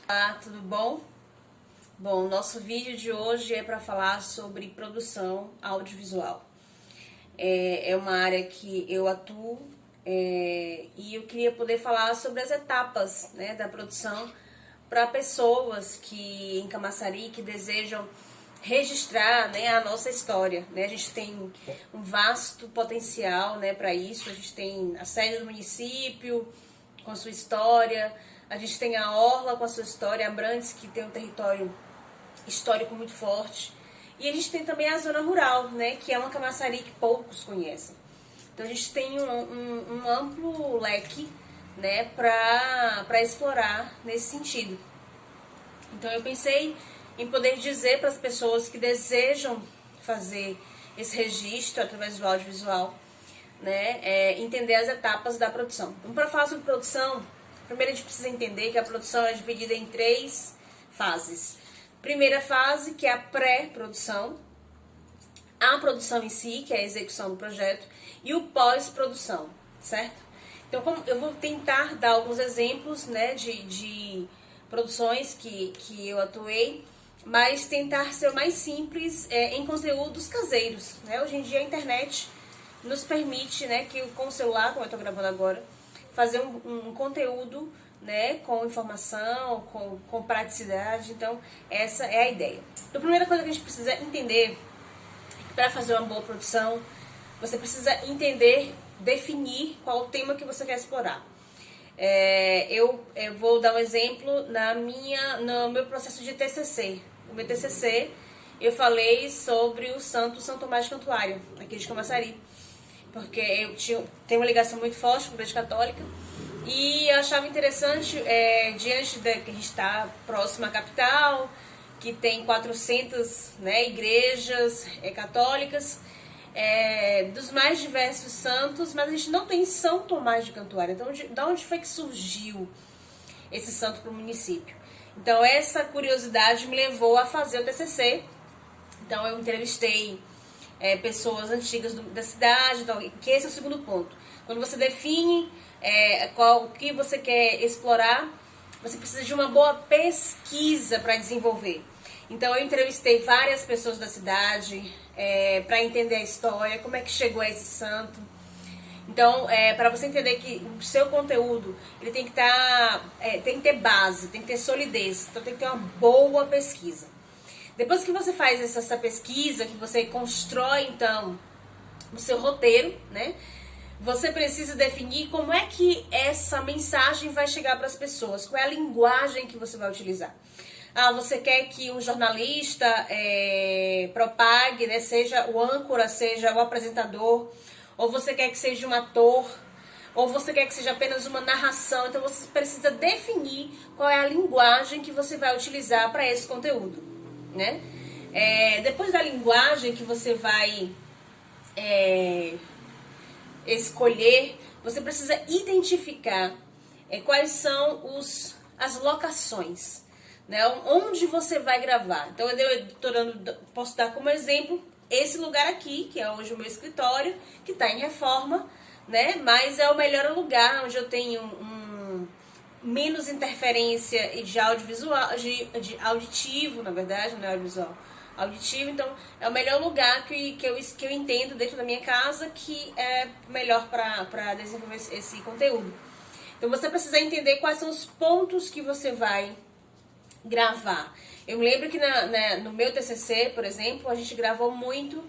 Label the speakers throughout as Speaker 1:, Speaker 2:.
Speaker 1: Olá, tudo bom? Bom, nosso vídeo de hoje é para falar sobre produção audiovisual. É uma área que eu atuo e eu queria poder falar sobre as etapas, né, da produção para pessoas que em Camaçari que desejam registrar, né, a nossa história, né? A gente tem um vasto potencial, né, para isso. A gente tem a sede do município com a sua história, a gente tem a Orla com a sua história, Abrantes, que tem um território histórico muito forte, e a gente tem também a zona rural, né, que é uma Camaçari que poucos conhecem. Então a gente tem um amplo leque, né, para explorar nesse sentido. Então eu pensei em poder dizer para as pessoas que desejam fazer esse registro através do audiovisual, né, entender as etapas da produção. Então, para falar sobre produção, primeiro a gente precisa entender que a produção é dividida em 3 fases. Primeira fase, que é a pré-produção, a produção em si, que é a execução do projeto, e o pós-produção, certo? Então, eu vou tentar dar alguns exemplos, né, de produções que eu atuei, mas tentar ser o mais simples em conteúdos caseiros, né? Hoje em dia a internet nos permite, né, que com o celular, como eu estou gravando agora, fazer um conteúdo, né, com informação, com praticidade. Então, essa é a ideia. Então, a primeira coisa que a gente precisa entender, para fazer uma boa produção, você precisa entender, definir qual o tema que você quer explorar. Eu vou dar um exemplo no meu processo de TCC. O meu TCC, eu falei sobre o santo São Tomás de Cantuária, aqui de Camaçari, porque eu tenho uma ligação muito forte com a Igreja Católica, e eu achava interessante, diante de que a gente está próximo à capital, que tem 400, né, igrejas católicas, dos mais diversos santos, mas a gente não tem São Tomás de Cantuária. Então, de onde foi que surgiu esse santo para o município? Então, essa curiosidade me levou a fazer o TCC. Então, eu entrevistei pessoas antigas da cidade, então, que esse é o segundo ponto. Quando você define o que você quer explorar, você precisa de uma boa pesquisa para desenvolver. Então eu entrevistei várias pessoas da cidade para entender a história, como é que chegou a esse santo. Então, para você entender que o seu conteúdo ele tem que tem que ter base, tem que ter solidez, então tem que ter uma boa pesquisa. Depois que você faz essa pesquisa, que você constrói então o seu roteiro, né? Você precisa definir como é que essa mensagem vai chegar para as pessoas, qual é a linguagem que você vai utilizar. Você quer que um jornalista propague, né, seja o âncora, seja o apresentador, ou você quer que seja um ator, ou você quer que seja apenas uma narração. Então você precisa definir qual é a linguagem que você vai utilizar para esse conteúdo, né? Depois da linguagem que você vai escolher, você precisa identificar quais são as locações, né, onde você vai gravar. Então posso dar como exemplo esse lugar aqui, que é hoje o meu escritório, que está em reforma, né, mas é o melhor lugar onde eu tenho menos interferência de audiovisual, de auditivo, na verdade, não é audiovisual, auditivo. Então é o melhor lugar que eu entendo dentro da minha casa, que é melhor para desenvolver esse conteúdo. Então você precisa entender quais são os pontos que você vai gravar. Eu me lembro que no meu TCC, por exemplo, a gente gravou muito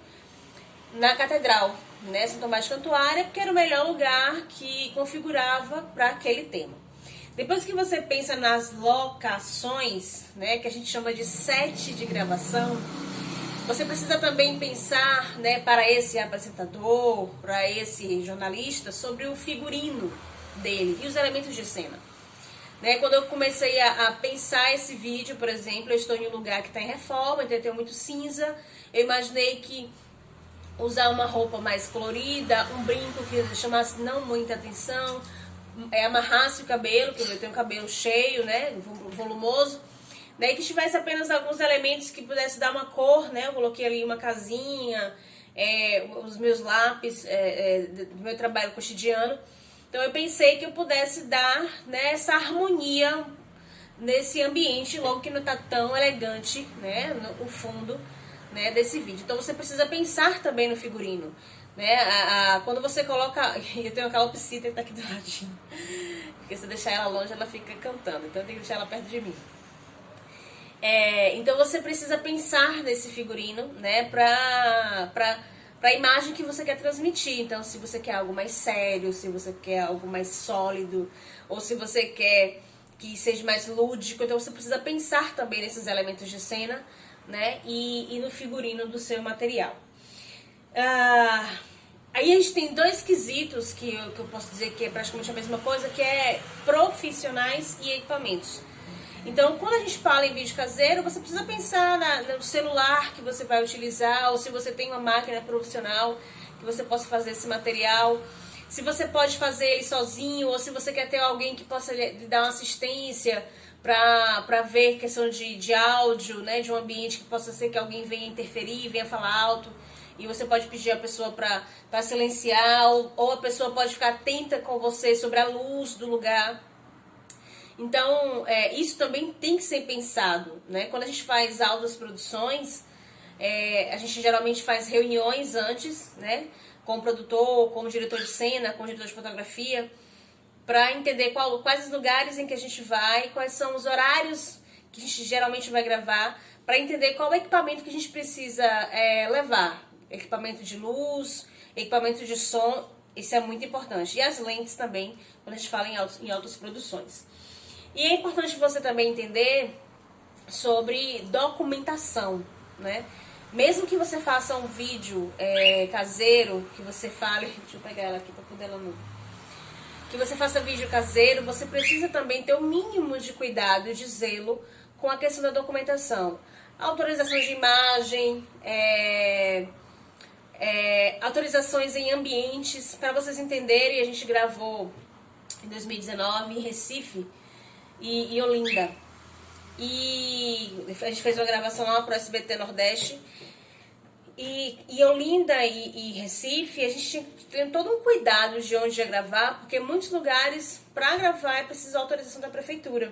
Speaker 1: na catedral, né, São Tomás de Cantuária, porque era o melhor lugar que configurava para aquele tema. Depois que você pensa nas locações, né, que a gente chama de set de gravação, você precisa também pensar, né, para esse apresentador, para esse jornalista, sobre o figurino dele e os elementos de cena. Né, quando eu comecei a pensar esse vídeo, por exemplo, eu estou em um lugar que está em reforma, então tem muito cinza. Eu imaginei que usar uma roupa mais colorida, um brinco que chamasse não muita atenção, amarrasse o cabelo, que eu tenho o cabelo cheio, né, volumoso, né, e que tivesse apenas alguns elementos que pudesse dar uma cor, né. Eu coloquei ali uma casinha, os meus lápis do meu trabalho cotidiano. Então eu pensei que eu pudesse dar, né, essa harmonia nesse ambiente, logo que não tá tão elegante, né, o fundo, né, desse vídeo. Então você precisa pensar também no figurino, né? Quando você coloca, eu tenho a calopsita que tá aqui do ladinho, porque se eu deixar ela longe ela fica cantando, então eu tenho que deixar ela perto de mim. Então você precisa pensar nesse figurino, né, pra a imagem que você quer transmitir. Então, se você quer algo mais sério, se você quer algo mais sólido, ou se você quer que seja mais lúdico, então você precisa pensar também nesses elementos de cena, né, e no figurino do seu material. Aí a gente tem dois quesitos que eu posso dizer que é praticamente a mesma coisa, que é profissionais e equipamentos. Então, quando a gente fala em vídeo caseiro, você precisa pensar no celular que você vai utilizar, ou se você tem uma máquina profissional que você possa fazer esse material, se você pode fazer ele sozinho, ou se você quer ter alguém que possa lhe dar uma assistência para ver questão de áudio, né, de um ambiente que possa ser que alguém venha interferir, venha falar alto, e você pode pedir a pessoa para silenciar, ou a pessoa pode ficar atenta com você sobre a luz do lugar. Então, isso também tem que ser pensado, né? Quando a gente faz altas produções, a gente geralmente faz reuniões antes, né? Com o produtor, com o diretor de cena, com o diretor de fotografia, para entender quais os lugares em que a gente vai, quais são os horários que a gente geralmente vai gravar, para entender qual equipamento que a gente precisa levar. Equipamento de luz, equipamento de som, isso é muito importante. E as lentes também, quando a gente fala em altas produções. E é importante você também entender sobre documentação, né? Mesmo que você faça um vídeo caseiro, que você fale... Deixa eu pegar ela aqui para poder ela não... Que você faça vídeo caseiro, você precisa também ter o mínimo de cuidado e de zelo com a questão da documentação. Autorização de imagem, autorizações em ambientes. Para vocês entenderem, a gente gravou em 2019 em Recife e Olinda. E a gente fez uma gravação lá para o SBT Nordeste. E Olinda e Recife, a gente tem todo um cuidado de onde ia gravar, porque muitos lugares, para gravar, é preciso autorização da prefeitura.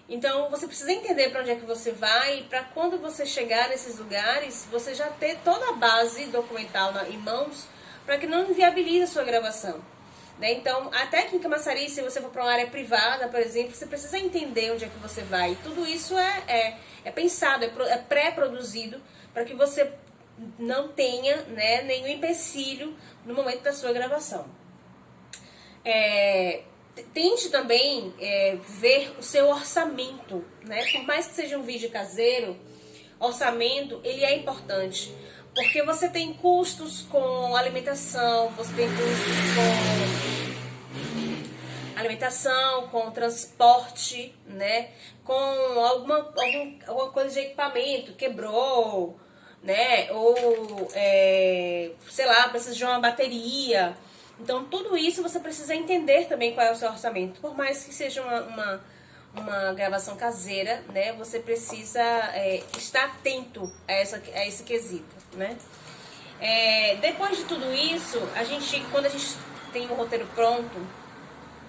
Speaker 1: Então, você precisa entender para onde é que você vai, e para quando você chegar nesses lugares, você já ter toda a base documental em mãos, para que não inviabilize a sua gravação. Né? Então, até aqui em Camaçari, se você for para uma área privada, por exemplo, você precisa entender onde é que você vai. E tudo isso é pensado, é pré-produzido, para que você não tenha, né, nenhum empecilho no momento da sua gravação. Tente também ver o seu orçamento, né? Por mais que seja um vídeo caseiro, orçamento, ele é importante. Porque você tem custos com alimentação, você tem custos com alimentação, com transporte, né? Com alguma coisa de equipamento, quebrou, né? Ou, sei lá, precisa de uma bateria. Então, tudo isso você precisa entender também qual é o seu orçamento. Por mais que seja uma gravação caseira, né? Você precisa estar atento a esse quesito, né? Depois de tudo isso, quando a gente tem o roteiro pronto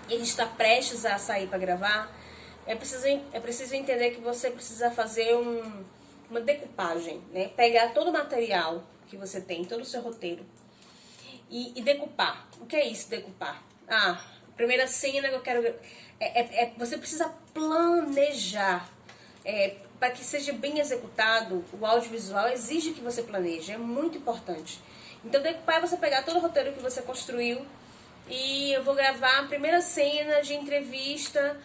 Speaker 1: e a gente está prestes a sair para gravar, é preciso entender que você precisa fazer uma decupagem, né? Pegar todo o material que você tem, todo o seu roteiro e decupar. O que é isso, decupar? Primeira cena que eu quero... você precisa planejar. Para que seja bem executado, o audiovisual exige que você planeje, é muito importante. Então, decupar é você pegar todo o roteiro que você construiu e eu vou gravar a primeira cena de entrevista,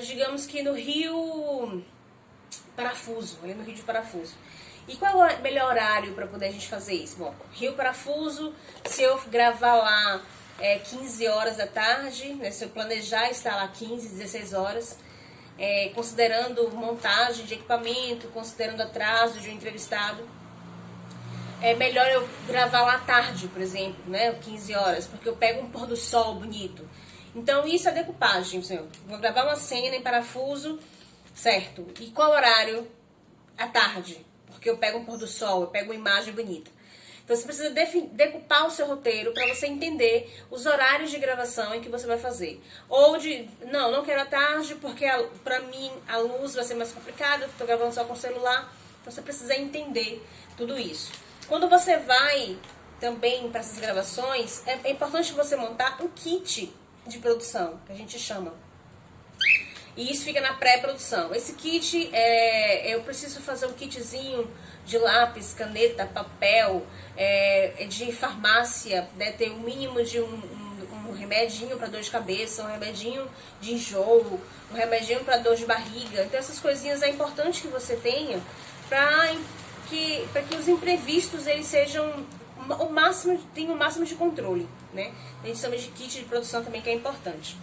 Speaker 1: digamos que no Rio Parafuso, ali no Rio de Parafuso. E qual é o melhor horário para poder a gente fazer isso? Bom, Rio Parafuso, se eu gravar lá 15 horas da tarde, né, se eu planejar estar lá 15, 16 horas, considerando montagem de equipamento, considerando atraso de um entrevistado, é melhor eu gravar lá à tarde, por exemplo, né, 15 horas, porque eu pego um pôr do sol bonito. Então isso é decupagem, senhor. Vou gravar uma cena em Parafuso, certo? E qual horário? À tarde, porque eu pego um pôr do sol, eu pego uma imagem bonita. Então você precisa decupar o seu roteiro para você entender os horários de gravação em que você vai fazer. Ou de, não quero à tarde porque para mim a luz vai ser mais complicada, estou gravando só com o celular. Então você precisa entender tudo isso. Quando você vai também para essas gravações, é importante você montar um kit de produção, que a gente chama. E isso fica na pré-produção. Esse kit, eu preciso fazer um kitzinho de lápis, caneta, papel, de farmácia, né, ter o mínimo de um remedinho para dor de cabeça, um remedinho de enjoo, um remedinho para dor de barriga. Então essas coisinhas é importante que você tenha para que os imprevistos eles sejam tenham o máximo de controle, né? A gente chama de kit de produção também, que é importante.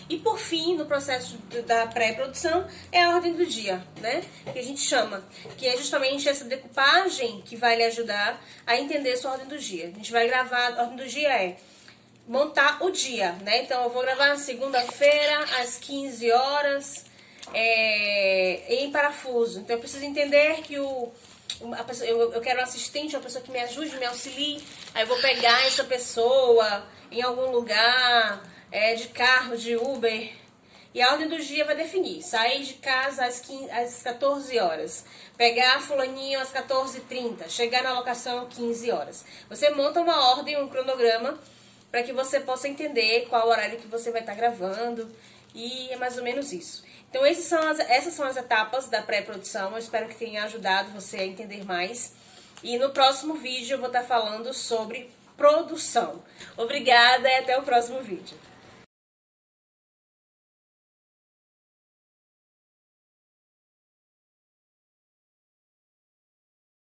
Speaker 1: E por fim, no processo da pré-produção, é a ordem do dia, né? Que a gente chama, que é justamente essa decupagem que vai lhe ajudar a entender a sua ordem do dia. A gente vai gravar, a ordem do dia é montar o dia, né? Então eu vou gravar na segunda-feira, às 15 horas, em parafuso. Então eu preciso entender que eu quero um assistente, uma pessoa que me ajude, me auxilie. Aí eu vou pegar essa pessoa em algum lugar, de carro, de Uber. E a ordem do dia vai definir. Sair de casa às 14 horas. Pegar fulaninho às 14h30. Chegar na locação às 15 horas. Você monta uma ordem, um cronograma, para que você possa entender qual horário que você vai estar gravando. E é mais ou menos isso. Então essas são as etapas da pré-produção. Eu espero que tenha ajudado você a entender mais. E no próximo vídeo eu vou estar falando sobre produção. Obrigada e até o próximo vídeo.